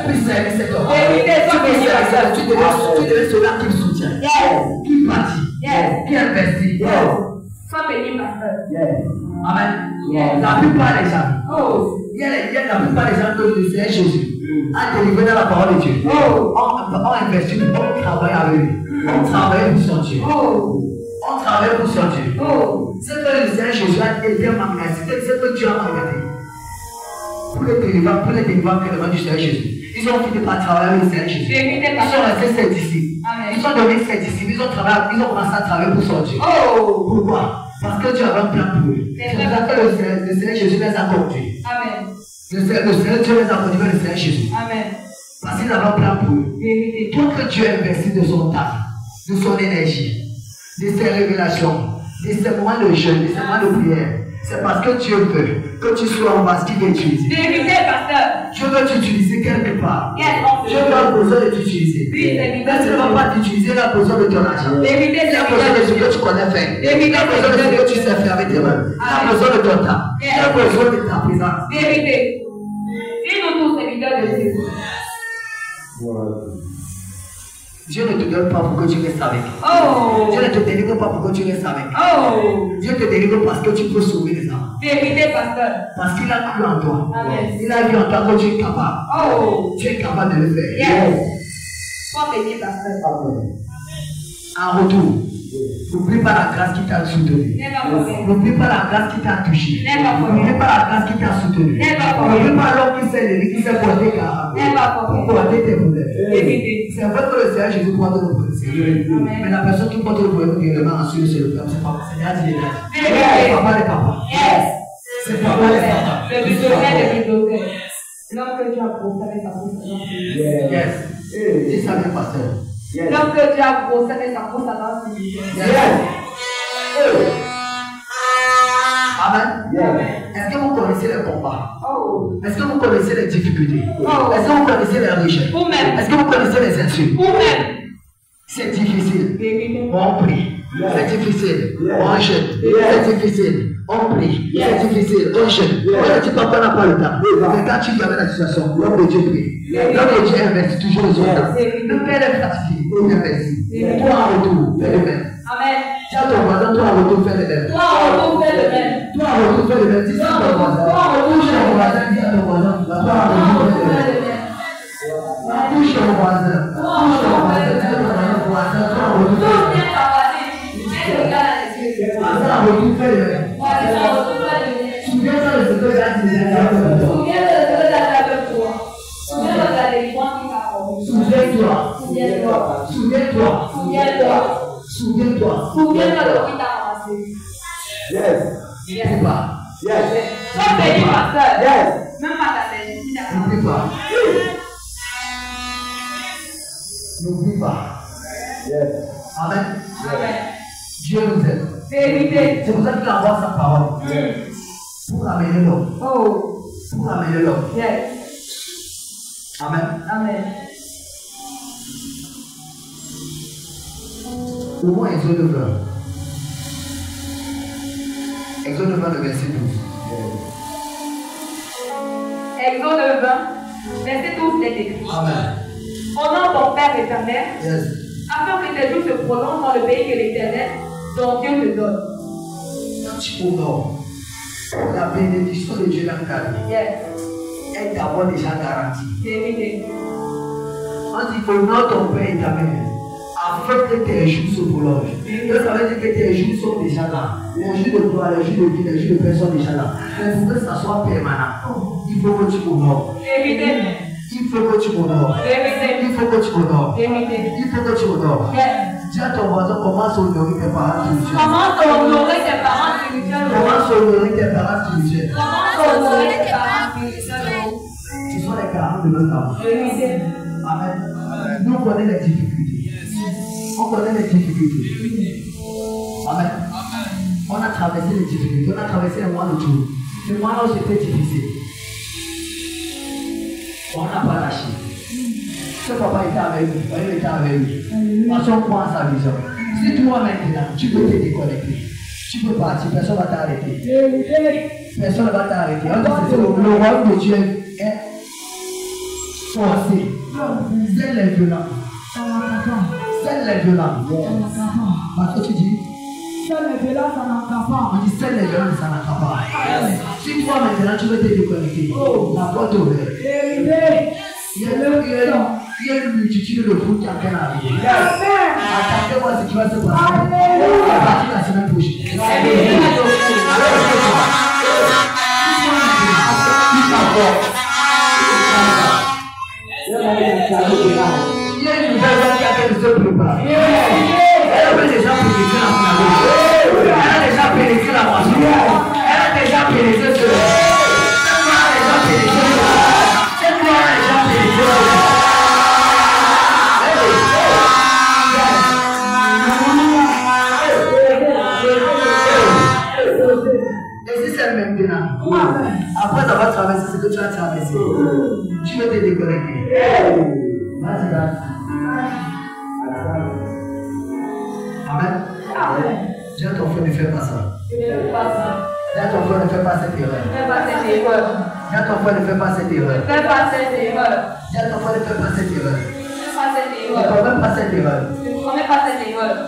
puisses servir cet homme. Tu devais celui qui me soutient, qui bâtit, qui investit. Sois béni, pasteur. Amen. La plupart des gens, la plupart des gens que le Seigneur Jésus a délivré dans la parole de Dieu, ont investi, on travaille avec lui, on travaille pour son Dieu, on travaille pour son Dieu. C'est que le Seigneur Jésus a été magasin, c'est que Dieu a magasin. Pour les délivrants du Seigneur Jésus, ils ont fini par travailler avec le Seigneur Jésus. Ils sont restés ses disciples. Ils ont donné ses disciples, ils ont commencé à travailler pour son Dieu. Pourquoi? Parce que Dieu avait un plan pour eux. C'est pour ça que le Seigneur Jésus les a conduits. Le Seigneur Dieu les a conduits vers le Seigneur Jésus. Parce qu'il avait un plan pour eux. Tout que Dieu investit de son temps, de son énergie, de ses révélations, de ses moments de jeûne, de ses moments de prière, c'est parce que Dieu veut que tu sois en base qui veut utiliser. Dieu veut t'utiliser quelque part. Dieu a besoin de t'utiliser. Mais tu ne vas pas t'utiliser, il a besoin de ton argent. Il a besoin de ce que tu connais faire. Il a besoin de ce que tu sais faire avec tes mains. Il a besoin de ton temps. Il a besoin de ta présence. Vérité. Dis-nous tous, serviteurs de Jésus. Dieu ne te donne pas pour que tu restes avec. Dieu ne te délivre pas pour que tu restes avec. Dieu te délivre parce que tu peux sauver les âmes. Vérité, pasteur. Parce qu'il a cru en toi. Amen. Il a vu en toi que tu es capable. Tu es capable de le faire. Sois béni, pasteur. En retour, n'oublie pas la grâce qui t'a soutenu. N'oublie pas la grâce qui t'a touché. N'oublie pas la grâce qui t'a soutenu. N'oublie pas l'homme qui s'est levé, qui s'est porté car pour porter tes problèmes. C'est vrai que le Seigneur Jésus porte le problème. Mais la personne qui porte le problème réellement ensuite, c'est le père. C'est pas le Seigneur dit. C'est papa les papas. C'est papa les papas. Le bulldozer. L'homme que tu as procédé, ça procède. Yes. Dis ça bien, pasteur. L'homme que tu as procédé, ça procède. Amen. Est-ce que vous connaissez les combats? Est-ce que vous connaissez les difficultés? Est-ce que vous connaissez les richesses? Est-ce que vous connaissez les insultes? C'est difficile. On prie. C'est difficile. On jeûne. C'est difficile. On prie. C'est difficile. On jeûne. On ne dit pas qu'on n'a pas le temps. Mais quand tu gagnes la situation, l'homme de Dieu prie. L'homme de Dieu investit toujours le temps. Le Père est fatigué. Il investit. Toi en retour, fais le même. Amen. Dis à ton voisin, toi en retour, fais le même. Toi en retour, fais le même. Toi en retour, fais le même. Dis à ton voisin. Touche ton voisin, dis à ton voisin. Toi en retour, fais le même. Touche ton voisin. Touche ton voisin. Dis à ton voisin, toi en retour, fais le même. ça retrouver le rêve. Souviens-toi de ce que tu as dit. Souviens-toi. Yes. N'oublie pas. Yes. N'oublie pas. N'oublie pas. Yes. Amen. Dieu nous aime. C'est pour ça qu'il envoie sa parole. Pour améliorer l'homme. Pour améliorer l'homme. Amen. Au moins Exode 20. Exode 20, le verset 12. Exode 20, verset 12 est écrit. Amen. Honore ton Père éternel, Yes. afin que tes jours se prolongent dans le pays que l'Éternel, ton Dieu te donne. Quand tu honores, la bénédiction de Dieu dans ta vie est d'abord déjà garantie. On dit honore ton Père éternel, afin que tes jours se prolongent. Ça veut dire que tes jours sont déjà là. Les jours de gloire, les jours de vie, les jours de paix sont déjà là. Mais pour que ça soit permanent, il faut que tu honores. Il faut que tu honores. Il faut que tu honores. Il faut que tu honores. Dis à ton voisin, commence à honorer tes parents spirituels. Commence à honorer tes parents spirituels. Commence à honorer tes parents spirituels. Commence à honorer tes parents spirituels. Ce sont les parents de notre âme. Amen. Nous connaissons les difficultés. On connaît les difficultés. Amen. On a traversé les difficultés. On a traversé les mois de jour. Les mois là où c'était difficile. On n'a pas lâché. Ce papa était avec nous. Il était avec nous. Parce qu'on croit en sa vision. Si toi maintenant, tu peux te déconnecter. Tu peux partir. Personne ne va t'arrêter. Personne ne va t'arrêter. Le royaume de Dieu est forcé. C'est les violents. C'est les violents. Parce que tu dis. On dit c'est les violents, ça n'a pas. Si toi maintenant tu veux te déconnecter, la porte est ouverte. Il y a une multitude de fruits qui a bien arrivé. Attendez-moi ce qui va se passer. À partir de la semaine prochaine. Il y a une nouvelle voie qui a fait se préparer. Elle a déjà pénétré la synagogue. Elle a déjà pénétré la moisson. Elle a déjà pénétré ce. Cette voie a déjà pénétré. Et si c'est maintenant, après avoir traversé ce que tu as traversé, tu veux te déconnecter. Vas-y, vas-y. Amen. Dis à ton frère, ne fais pas ça. Dis à ton frère, ne fais pas cette erreur. Dis à ton frère, ne fais pas cette erreur. Dis à ton frère, ne fais pas cette erreur. Ne commets pas cette erreur.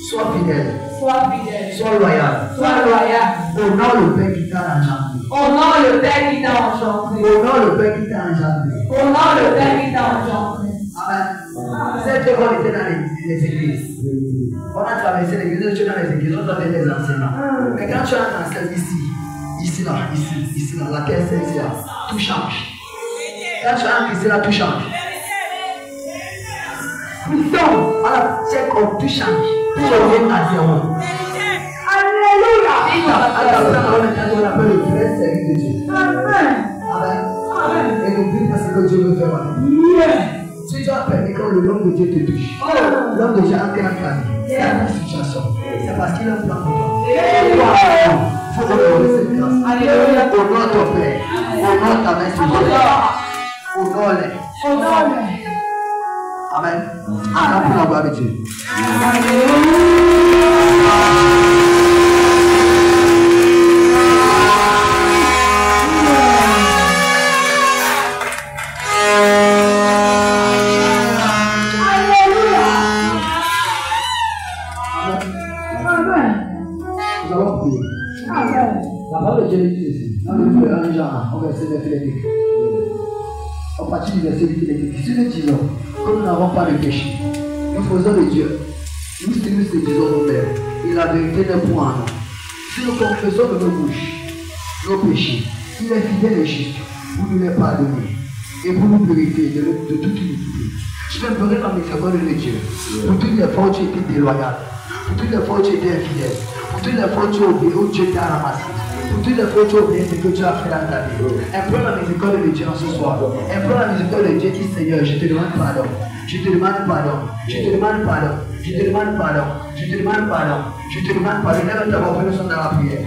Sois fidèle. Sois loyal. Honore le Père qui t'a engendré. Honore le Père qui t'a engendré. Honore le Père qui t'a engendré. Honore le Père qui t'a engendré. Amen. Cette école était dans les églises. On a traversé les églises, tu es dans les églises, on donne les enseignants. Mais quand tu entres en service ici, là, la terre c'est ici, là, tout change. Quand tu entres ici, là, tout change. Puissant, voilà, c'est comme tout change. Tout revient à zéro. Alléluia. On appelle le vrai service de Dieu. Amen. Et n'oublie pas ce que Dieu veut faire. Si tu as permis que l'homme de Dieu te touche, l'homme de Dieu a entré dans ta vie, c'est une situation. C'est parce qu'il a un plan pour toi. Il faut honorer cette grâce. Honore ton Père. Honore ta mère spirituelle. Honore-les. Amen. Amen pour la gloire de Dieu. La parole de Dieu dit ici, dans le frère Jean, au verset 9, il est écrit. À partir du verset 8, il est écrit. Si nous disons que nous n'avons pas de péché, nous faisons de Dieu. Nous te disons nous-mêmes, et la vérité n'est point en nous. Si nous confessons de nos bouches nos péchés, il est fidèle et juste pour nous les pardonner et pour nous purifier de toute iniquité. Je vais pleurer la miséricorde de Dieu pour toutes les fois où tu étais déloyal, pour toutes les fois où tu étais infidèle, pour toutes les fois où tu as oublié, où Dieu t'a ramassé, pour toutes les fois où tu as oublié ce que tu as fait dans ta vie. Implore la miséricorde de Dieu en ce soir. Implore la miséricorde de Dieu, dit Seigneur, je te demande pardon. Je te demande pardon. Je te demande pardon. Je te demande pardon. Je te demande pardon. Je te demande pardon. Lève ta voix, nous sommes dans la prière.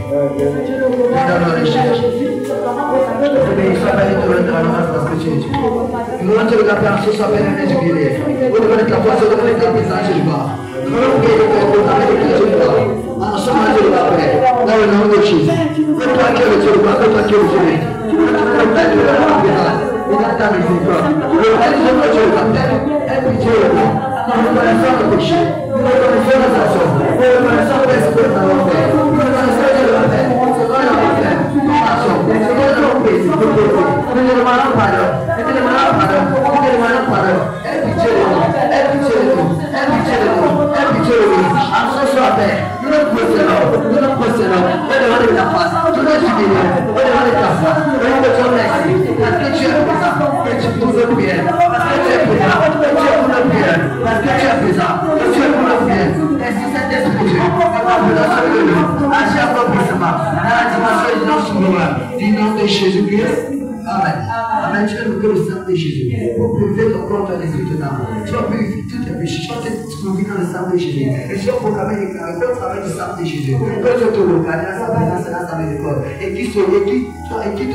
Nous allons te regarder en ce soir, Père, et Dieu guérir. Nous allons mettre la voix sur le monde de la présence de Jéhovah. Nous allons prier de Père, pour t'amener de Jéhovah. En ce moment, Jéhovah, Père, dans le nom de Jésus. Que toi qui es le Jéhovah, que toi qui es le Jéhovah. Le Père de la présence, et dans ta miséricorde. Le Père de Jéhovah, Père, aie pitié de nous. Nous reconnaissons nos péchés. Nous reconnaissons nos actions. Nous reconnaissons ce que nous avons fait. Nous reconnaissons ce que nous avons fait. Ce que nous avons fait. Nos actions. Ce que nous avons fait. Nous te demandons pardon. Nous te demandons pardon. Nous te demandons pardon. Aie pitié de nous. Aie pitié de nous. Aie pitié de nous. Aie pitié de nous. En ce soir, Père, nous nous procédons. Nous nous procédons. Au devant de ta face. Nous nous humilions. Au devant de ta face. Nous te disons merci. Parce que tu es présent. Et tu nous nos prières. Parce que tu es présent. Et tu es pour nos prières. Parce que tu es présent. Et tu es pour nos prières. Ainsi, Saint-Esprit, Dieu, de nous. Agis appropriément. Dans la dimension du nom souverain. Du nom de Jésus-Christ. Amen. Amen. Tu vas nous que le sang de Jésus. Pour purifier ton corps, ton esprit, ton âme. Tu vas purifier tous tes péchés. Tu vas te purifier dans le sang de Jésus. Et tu vas proclamer les caractères au travers du sang de Jésus. Que tu te regardes dans sa présence et dans sa miséricorde. Et qui te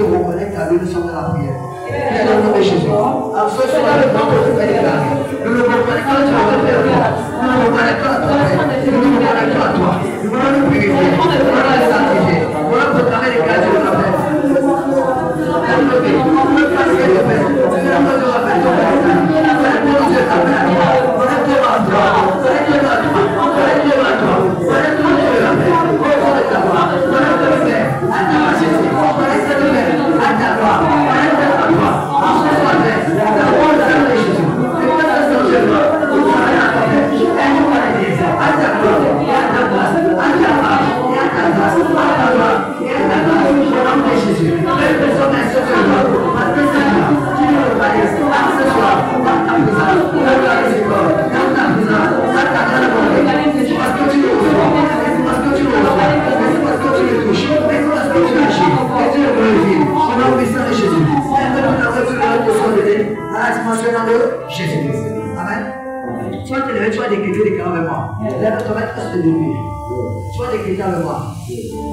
reconnaît à lui, nous sommes dans la prière. Et dans le nom de Jésus. En ce soir, le temps de te faire des grâces. Nous le reconnaissons à toi, Père. Nous le reconnaissons à toi, Père. Nous le reconnaissons à toi. Nous voulons nous purifier. Nous voulons nous sanctifier. Nous voulons proclamer les grâces de notre Père.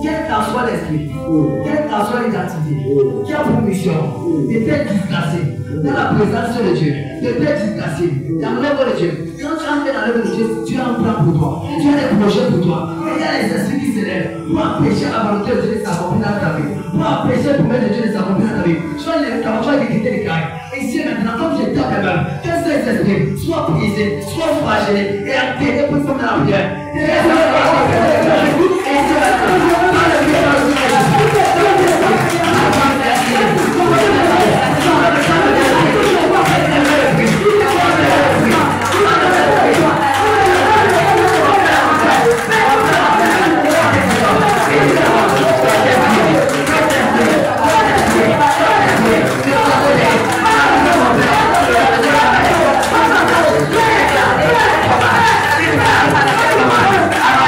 Quel qu'en soit l'esprit, quelle qu'en soit l'identité, qui a pour mission de t'être disgracé dans la présence de Dieu, de t'être disgracé dans l'œuvre de Dieu. Quand tu entres dans l'œuvre de Dieu, tu as un plan pour toi, tu as des projets pour toi. Et il y a les esprits qui s'élèvent pour empêcher la volonté de Dieu de s'accomplir dans ta vie, pour empêcher le promesse de Dieu de s'accomplir dans ta vie. Tu as les quitter les carrés. Et ici maintenant, comme je tape même, que ces esprits soient brisés, soient flagellés et enterrés pour faire la prière. Come on.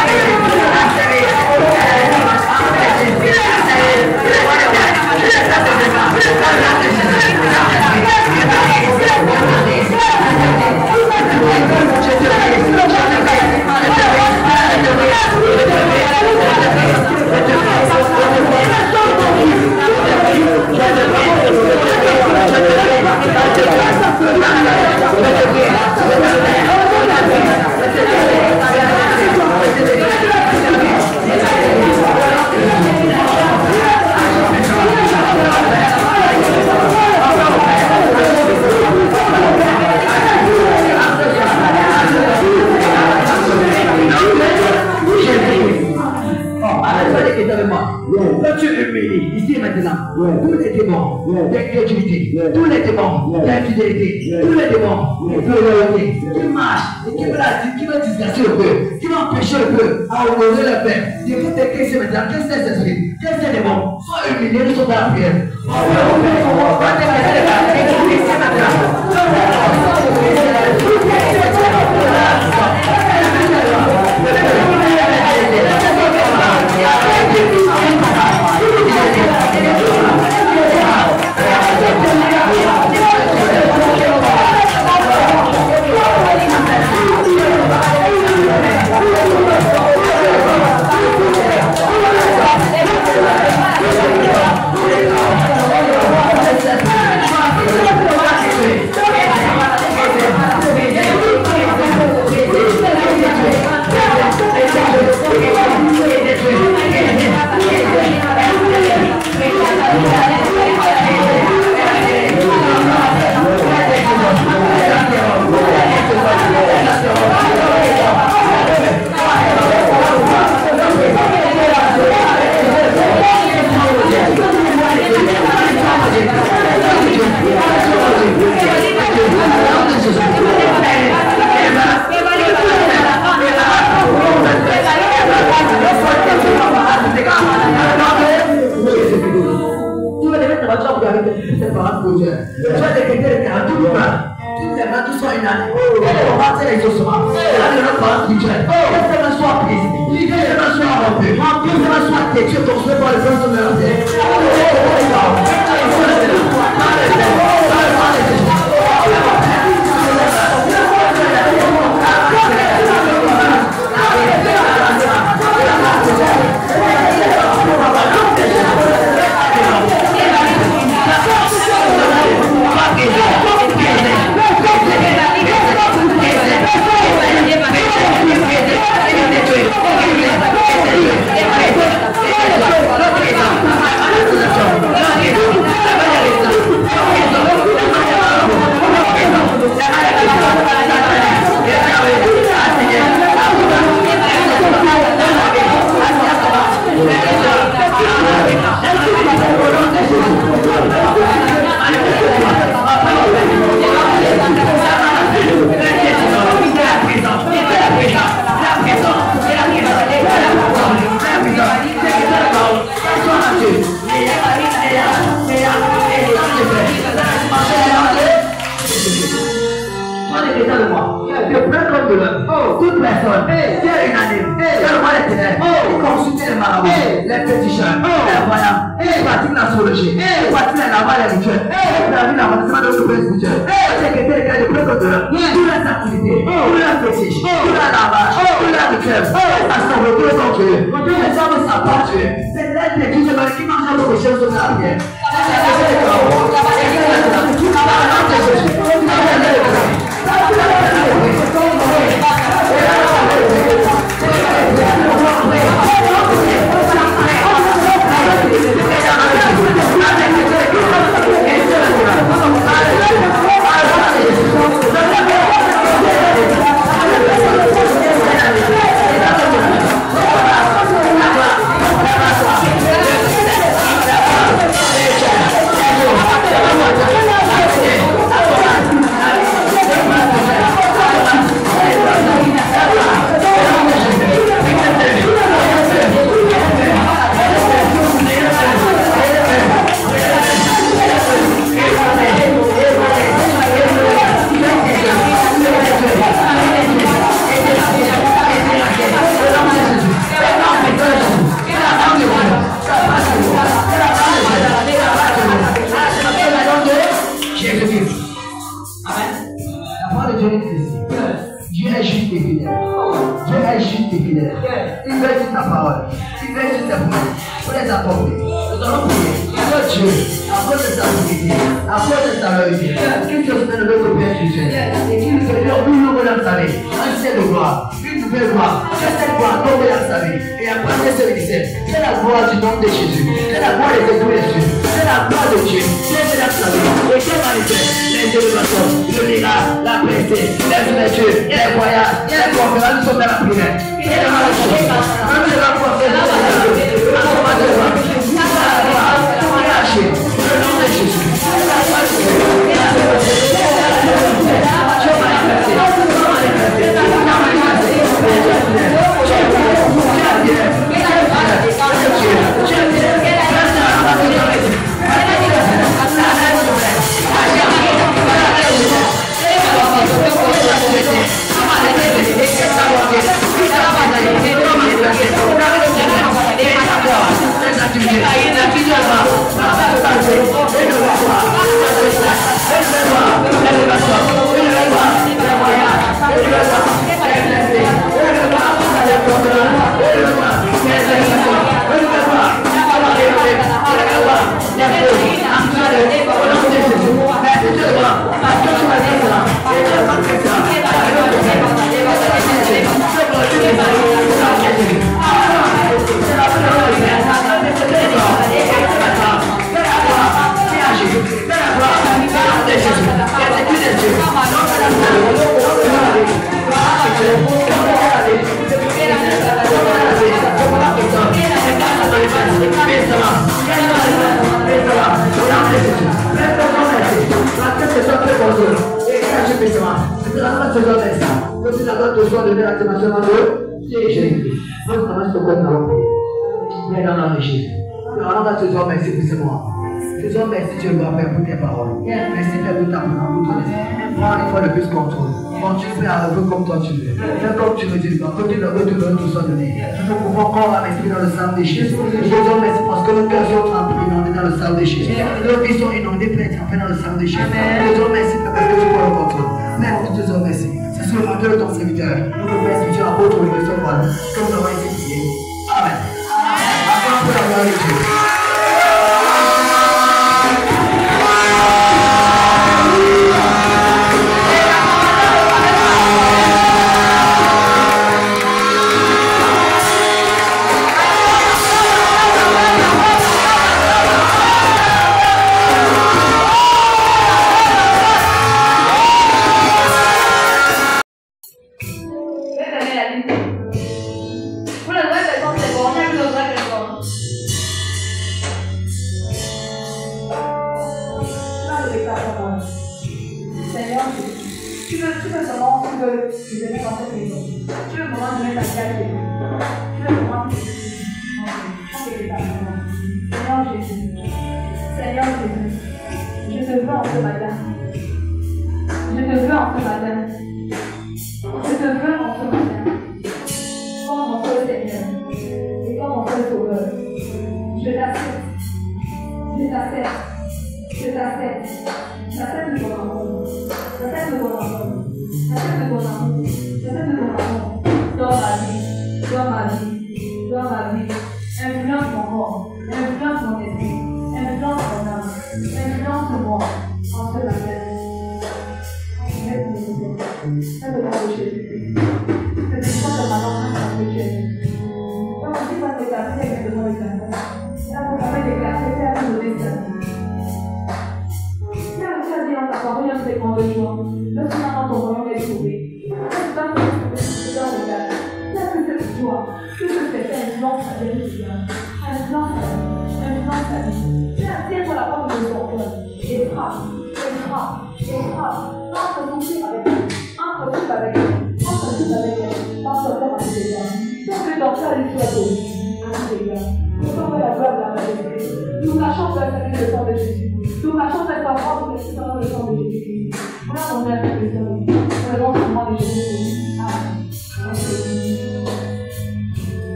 Quand tu humilies, ici et maintenant, tous les démons d'incrédulité, tous les démons d'infidélité, tous les démons de loyauté qui marchent et qui veulent disgracier le peuple, qui vont empêcher le peuple à honorer le Père. Je veux te dire ici et maintenant, que ces esprits, que ces démons soient humiliés, ils sont dans la prière. Toute personne qui est unanime, le roi des ténèbres, qui consulte les marabouts, les féticheurs, les voyants, qui pratique l'astrologie, qui pratique la lavage des rituels, qui pratique l'avancement de l'opération spirituelle, les secrétaires de précauteur, toutes les activités, tous les fétiches, tous les lavages, tous les rituels, astrologie, tous les contrôles, les hommes s'appartent, c'est l'aide de Dieu qui mange notre recherche de la prière. Dieu est juste et fidèle. Dieu est juste et fidèle. Il veut juste ta parole. Il veut juste tes promesses. Pour les apporter. Nous allons prier. Seigneur Dieu, à cause de sa vérité, à cause de sa vérité, qu'il te donne notre Père Jésus. Et qu'il te donne une nouvelle sa vie. Un ciel de gloire. Une nouvelle gloire. Que cette gloire tombe dans sa vie. Et après ce ministère, c'est la gloire du nom de Jésus. C'est la gloire des esprits de Dieu. C'est la gloire de Dieu. C'est dans sa vie. Et qu'elle manifeste les élévations, le miracle, la prêtée, les ouvertures, les voyages, les conférences sont dans la prière. Il est dans la chose. Même de la conférence, Maintenant, ce genre de ça. Donc, tu dois te choisir de l'activation dans le Jésus. Maintenant, ce qu'on a prié. Mais dans le nom de Jésus. Alors, on va te dire merci pour ce mois. Te dire merci, tu dois faire pour tes paroles. Merci, Père, pour ta parole, pour ton esprit. Prends une fois de plus contrôle. Continue à œuvrer comme toi tu veux. Fais comme tu veux, Dieu. Continue à retourner tout ça donné. Nous pouvons encore m'exprimer dans le sang de Jésus. Je te dis merci parce que nos cœurs sont remplis dans le sang de Jésus. Nos vies sont inondées, Père, dans le sang de Jésus. Je te dis merci, Père, parce que tu prends le contrôle. Même pour te dire merci. C'est sur le matin de ton serviteur. Nous te remercions, tu as retourné de ce roi. Comme nous avons été priés. Amen. Encore pour la gloire de Dieu.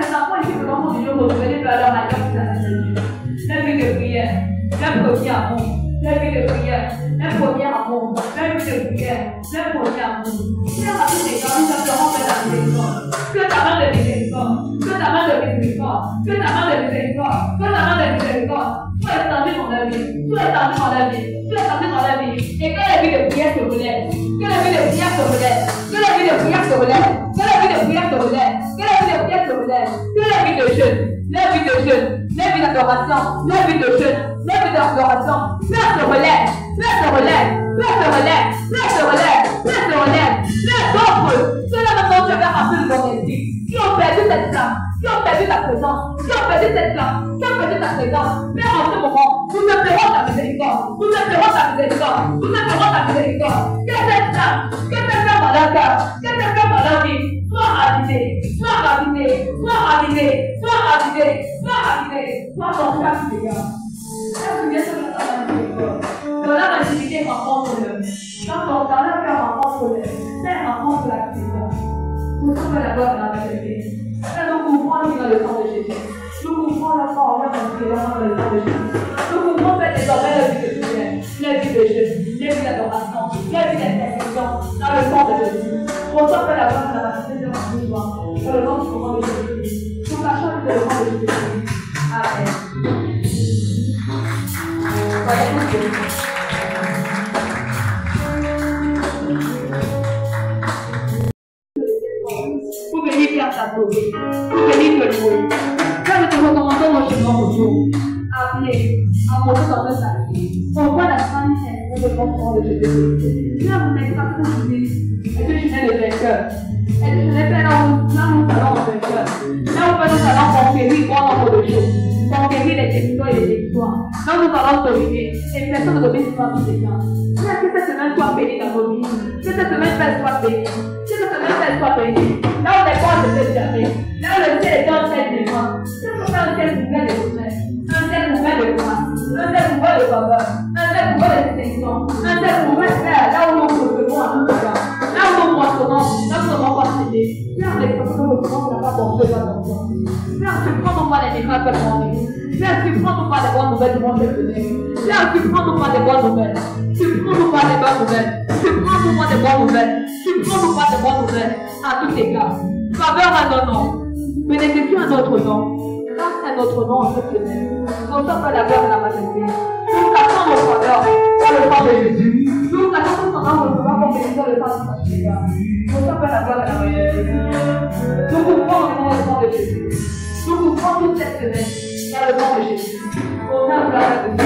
ces enfants ici que l'on continue de retrouver vers leur alliance de la Dieu. La vie de prière, le premier amour, la vie de prière, le premier amour, la vie de prière, le premier amour. Seigneur, à tous les gens, nous appellerons vers la miséricorde. Que ta main de miséricorde, que ta main de miséricorde, que ta main de miséricorde, que ta main de miséricorde soit étendue dans la vie, soit étendue dans la vie, soit étendue dans la vie. Et que la vie de prière se relève, que la vie de prière se relève, que la vie de prière se relève, que la vie de prière se relève, que la vie de prière se relève, que la vie de jeûne, la vie de jeûne, la vie d'adoration, la vie de jeûne, la vie d'adoration, Père se relève, Père se relève, Père se relève, Père se relève, Père se relève, Père d'offre, cela maintenant je vais rappeler le bon esprit, qui ont perdu cette flamme, qui ont perdu ta présence, qui ont perdu cette flamme, qui ont perdu ta présence. Père, en ce moment, nous te ferons ta miséricorde, nous te ferons ta miséricorde, nous te ferons ta miséricorde. Que cette flamme dans leur cœur, que cette flamme dans leur vie, soit ravivée, soit ravivée, soit ravivée, soit ravivée, soit ravivée, soit ton cœur qui dégage. Père, tu viens sur le temps de la miséricorde. Dans leur intimité, rencontre-le. Dans leur cœur, rencontre-le. Père, rencontre la miséricorde. Nous sommes la gloire de la majesté. Père, nous couvrons dans le sang de Jésus. Nous couvrons le sang envers notre Seigneur dans le sang de Jésus. Nous couvrons désormais la vie de prière, la vie de jeûne, la vie d'adoration, la vie d'intercession dans le sang de Jésus. Reçois la gloire de la majesté de notre Seigneur dans le nom du courant de Jésus. Nous cachons le sang de Jésus. Amen. Soyez tous. Pour venir faire ta gloire, pour venir te louer. Quand nous te recommandons nos chemins autour, appelez, à monter dans notre sacrifice. On voit la sainte et le confort de Jésus. Là, vous n'êtes pas conduit. Et que tu n'es le vainqueur. Et que tu n'es pas là où nous allons en vainqueur. Là où nous allons conquérir bon nombre de choses. Conquérir les territoires et les victoires. Là où nous allons dominer. Et personne ne domine pas tous les gens. Que cette semaine soit bénie dans nos vies. Que cette semaine soit bénie. Que cette semaine soit bénie. Là où les portes se ferment. Là où le ciel est dans le ciel des mains. Que ce soit un ciel ouvert de promesses. Un ciel ouvert de grâce. Un ciel ouvert de faveur. Un ciel ouvert de distinction. Un ciel ouvert de là où nous recevons à tout temps. Là où nous moissonnons. Là où nous sommes passés. Père, les personnes que nous recevons, pas porté par ton sang. Père, tu prends non pas les miracles pour nous. Père, tu prends non pas les bonnes nouvelles du monde de Dieu. Père, tu prends non pas les bonnes nouvelles. Tu prends non pas les bonnes nouvelles. Tu prends non pas les bonnes nouvelles. Tu prends non pas les bonnes nouvelles. À tous égards. Faveur à nos noms. Bénédiction à notre nom. Grâce à notre nom en cette semaine. Nous sommes pas la gloire de la majesté. Nous cachons nos faveurs dans le sang de Jésus. Nous cachons nos nom de pouvoir pour bénir le sang de Seigneur. Nous sommes pas la gloire de la majesté. Nous couvrons dans le sang de Jésus. Nous couvrons toute cette semaine dans le sang de Jésus. Au nom de la majesté.